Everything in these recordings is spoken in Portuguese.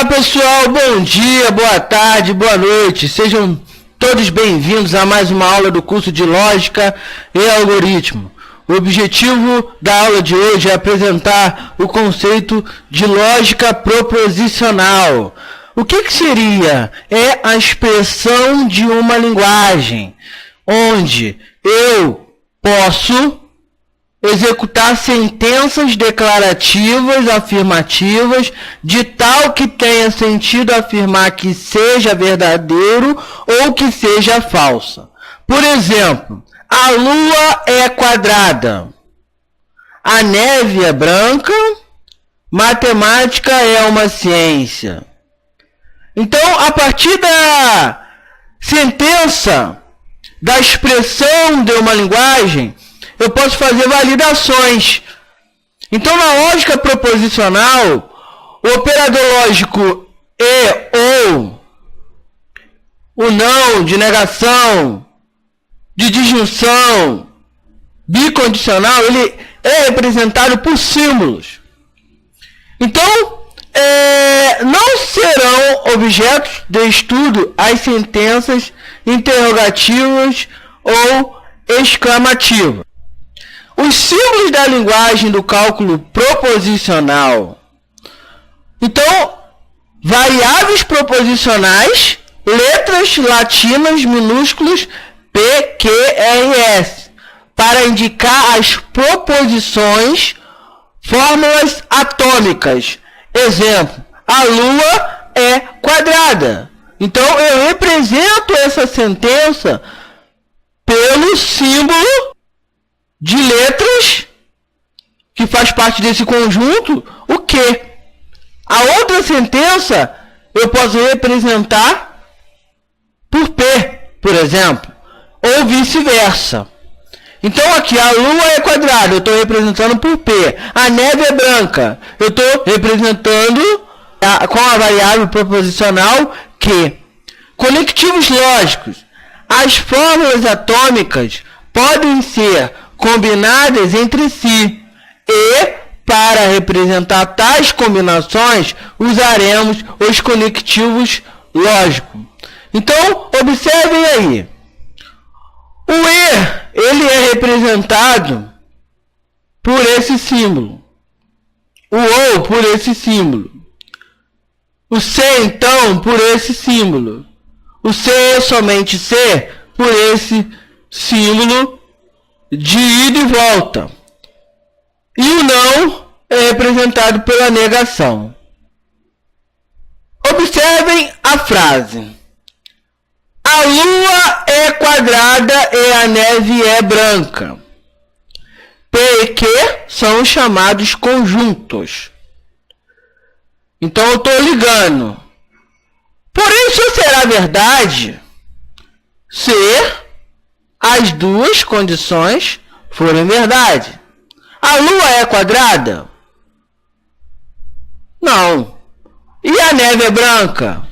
Olá pessoal, bom dia, boa tarde, boa noite, sejam todos bem-vindos a mais uma aula do curso de Lógica e Algoritmo. O objetivo da aula de hoje é apresentar o conceito de lógica proposicional. O que seria? É a expressão de uma linguagem, onde eu posso executar sentenças declarativas, afirmativas, de tal que tenha sentido afirmar que seja verdadeiro ou que seja falsa. Por exemplo, a Lua é quadrada, a neve é branca, matemática é uma ciência. Então, a partir da sentença, da expressão de uma linguagem, eu posso fazer validações. Então, na lógica proposicional, o operador lógico e, ou, o não, de negação, de disjunção, bicondicional, ele é representado por símbolos. Então, não serão objetos de estudo as sentenças interrogativas ou exclamativas. Os símbolos da linguagem do cálculo proposicional. Então, variáveis proposicionais, letras latinas minúsculas P, Q, R, S, para indicar as proposições, fórmulas atômicas. Exemplo, a Lua é quadrada. Então, eu represento essa sentença pelo símbolo de letras, que faz parte desse conjunto, o que? A outra sentença eu posso representar por P, por exemplo, ou vice-versa. Então aqui a Lua é quadrada, eu estou representando por P. A neve é branca, eu estou representando com a variável proposicional Q. Conectivos lógicos. As fórmulas atômicas podem ser combinadas entre si e, para representar tais combinações, usaremos os conectivos lógicos. Então, observem aí. O E, ele é representado por esse símbolo. O OU por esse símbolo. O C, então, por esse símbolo. O C é somente C por esse símbolo de ida e volta. E o não é representado pela negação. Observem a frase. A Lua é quadrada e a neve é branca. P e Q são os chamados conjuntos. Então eu estou ligando. Porém, só será verdade se as duas condições forem verdade. A Lua é quadrada? Não. E a neve é branca?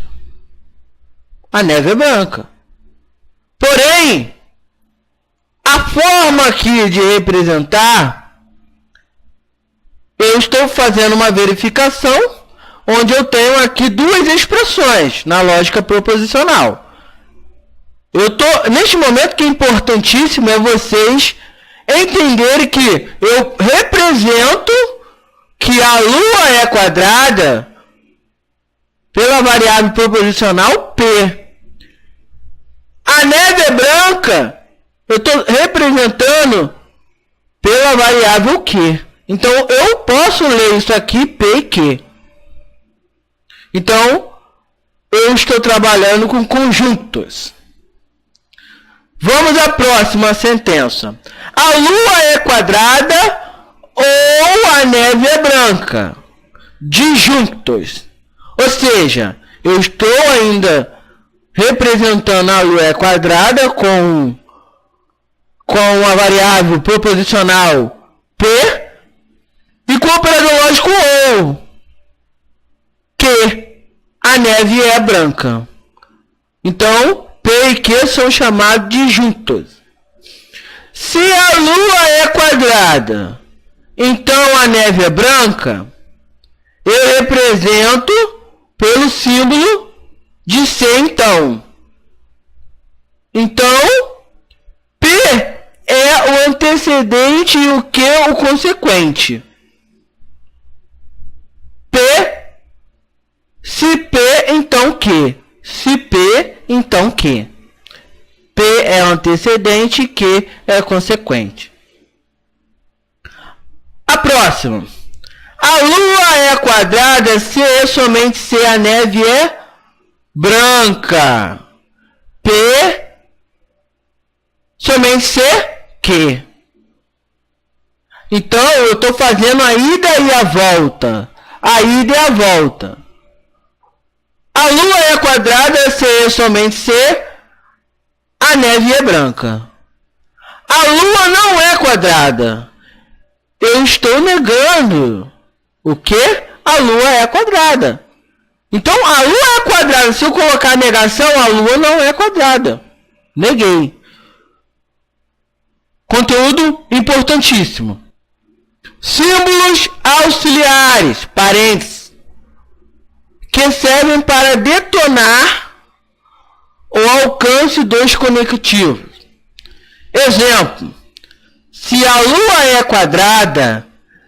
A neve é branca. Porém, a forma aqui de representar, eu estou fazendo uma verificação onde eu tenho aqui duas expressões na lógica proposicional. Neste momento, que é importantíssimo é vocês entenderem que eu represento que a Lua é quadrada pela variável proposicional P. A neve é branca, eu estou representando pela variável Q. Então, eu posso ler isso aqui P e Q. Então, eu estou trabalhando com conjuntos. Vamos à próxima sentença. A Lua é quadrada ou a neve é branca. Disjuntos. Ou seja, eu estou ainda representando a Lua é quadrada com a variável proposicional P e com o operador lógico OU, que a neve é branca. Então, P e Q são chamados de juntos. Se a Lua é quadrada, então a neve é branca, eu represento pelo símbolo de C, então. Então, P é o antecedente e o Q o consequente. P, se P, então Q. Se P, então Q. P é o antecedente e Q é o consequente. A próxima. A Lua é quadrada se somente se a neve é branca. P, somente se Q. Então, eu estou fazendo a ida e a volta. A ida e a volta. A Lua é quadrada se somente se a neve é branca. A Lua não é quadrada. Eu estou negando o que? A Lua é quadrada. Então, a Lua é quadrada. Se eu colocar a negação, a Lua não é quadrada. Neguei. Conteúdo importantíssimo. Símbolos auxiliares, parênteses, que servem para detonar o alcance dos conectivos. Exemplo. Se a Lua é quadrada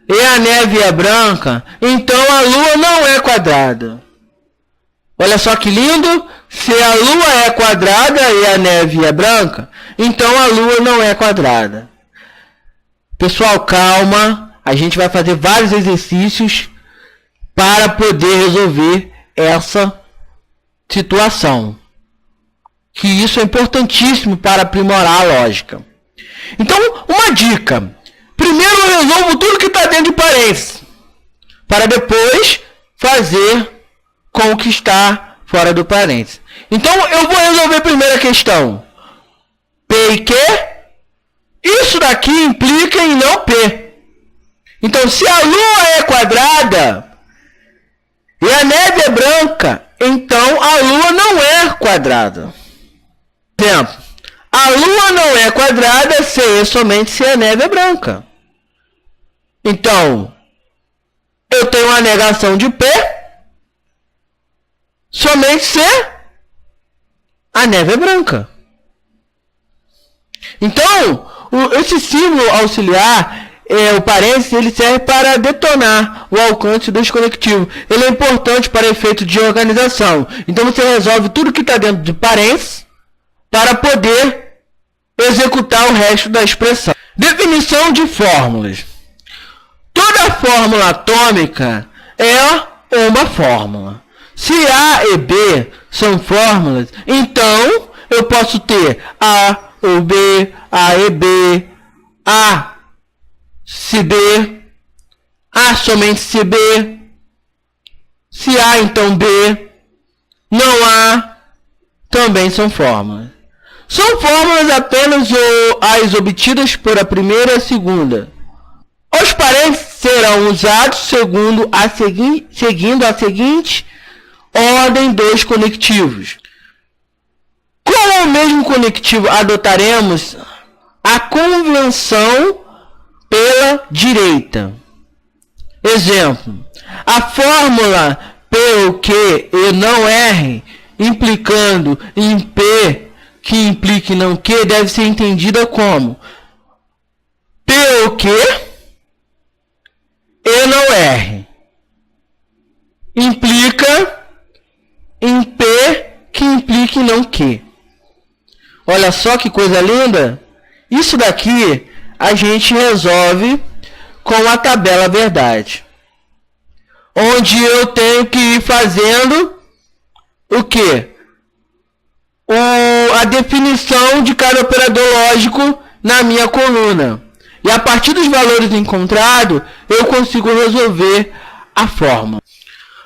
e a neve é branca, então a Lua não é quadrada. Olha só que lindo. Se a Lua é quadrada e a neve é branca, então a Lua não é quadrada. Pessoal, calma. A gente vai fazer vários exercícios para poder resolver essa situação. Que isso é importantíssimo para aprimorar a lógica. Então, uma dica. Primeiro eu resolvo tudo que está dentro de parênteses, para depois fazer com o que está fora do parênteses. Então, eu vou resolver a primeira questão. P e Q. Isso daqui implica em não P. Então, se a Lua é quadrada e a neve é branca, então a Lua não é quadrada. Exemplo. A Lua não é quadrada somente se a neve é branca. Então, eu tenho uma negação de P somente se a neve é branca. Então, esse símbolo auxiliar, o parênteses, ele serve para detonar o alcance dos conectivos. Ele é importante para efeito de organização. Então, você resolve tudo que está dentro de parênteses para poder executar o resto da expressão. Definição de fórmulas. Toda fórmula atômica é uma fórmula. Se A e B são fórmulas, então eu posso ter A ou B, A e B, A se B, A somente se B, se A então B, não A, também são fórmulas. São fórmulas apenas as obtidas por a primeira e a segunda. Os parênteses serão usados seguindo a seguinte ordem dos conectivos. Com o mesmo conectivo, adotaremos a convenção pela direita. Exemplo. A fórmula P ou Q e não R, implicando em P que implique não Q, deve ser entendida como P ou Q e não R. Implica em P que implique não Q. Olha só que coisa linda. Isso daqui a gente resolve com a tabela verdade. Onde eu tenho que ir fazendo o quê? A definição de cada operador lógico na minha coluna. E a partir dos valores encontrados, eu consigo resolver a fórmula.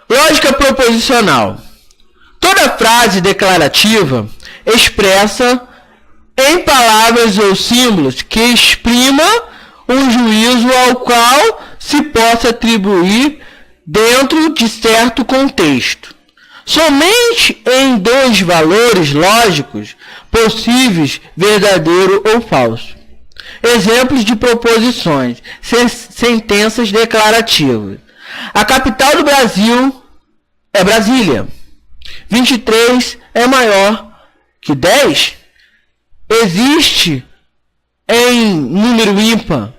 Lógica proposicional. Toda frase declarativa expressa em palavras ou símbolos que exprima um juízo ao qual se possa atribuir dentro de certo contexto. Somente em dois valores lógicos possíveis, verdadeiro ou falso. Exemplos de proposições, sentenças declarativas. A capital do Brasil é Brasília. 23 é maior que 10. Existe em número ímpar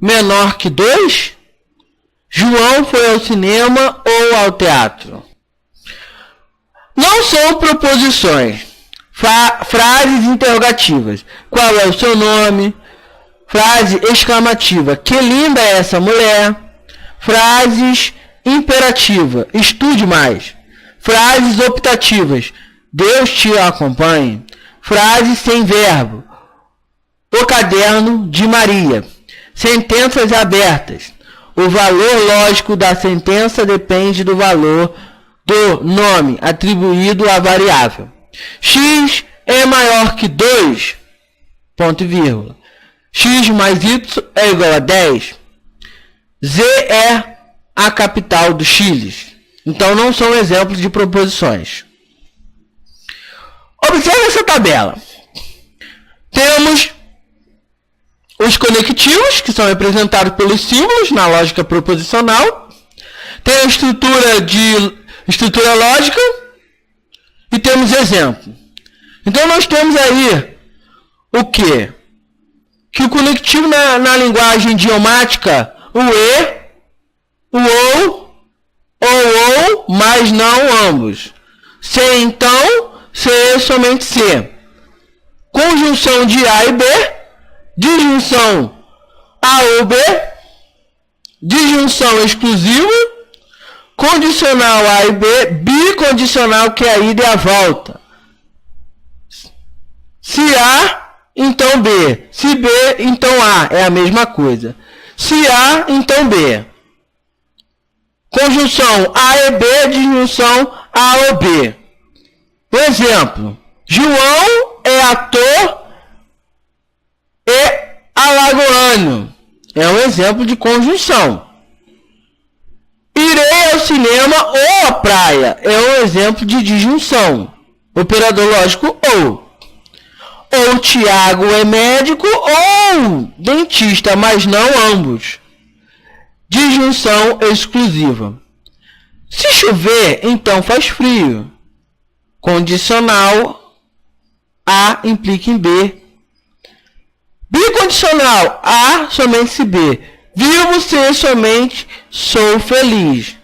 menor que 2? João foi ao cinema ou ao teatro? Não são proposições. Frases interrogativas. Qual é o seu nome? Frase exclamativa. Que linda é essa mulher? Frases imperativa. Estude mais. Frases optativas. Deus te acompanhe. Frases sem verbo. O caderno de Maria. Sentenças abertas. O valor lógico da sentença depende do valor do nome atribuído à variável. X é maior que 2, ponto e vírgula. X mais Y é igual a 10. Z é a capital do Chile. Então não são exemplos de proposições. Observe essa tabela. Temos os conectivos, que são representados pelos símbolos na lógica proposicional. Tem a estrutura lógica e temos exemplo. Então nós temos aí o quê? Que o conectivo na linguagem idiomática, o e, o ou, mas não ambos. Se então, se somente se. Conjunção de A e B, disjunção A ou B, disjunção exclusiva, condicional A e B, bicondicional, que é a ida e a volta. Se A, então B. Se B, então A. É a mesma coisa. Se A, então B. Conjunção A e B, disjunção A ou B. Por exemplo, João é ator e alagoano. É um exemplo de conjunção. Irei ao cinema ou à praia. É um exemplo de disjunção. Operador lógico ou. Ou Tiago é médico ou dentista, mas não ambos. Disjunção exclusiva. Se chover, então faz frio. Condicional A implica em B. Bicondicional A somente se B. Vivo se somente sou feliz.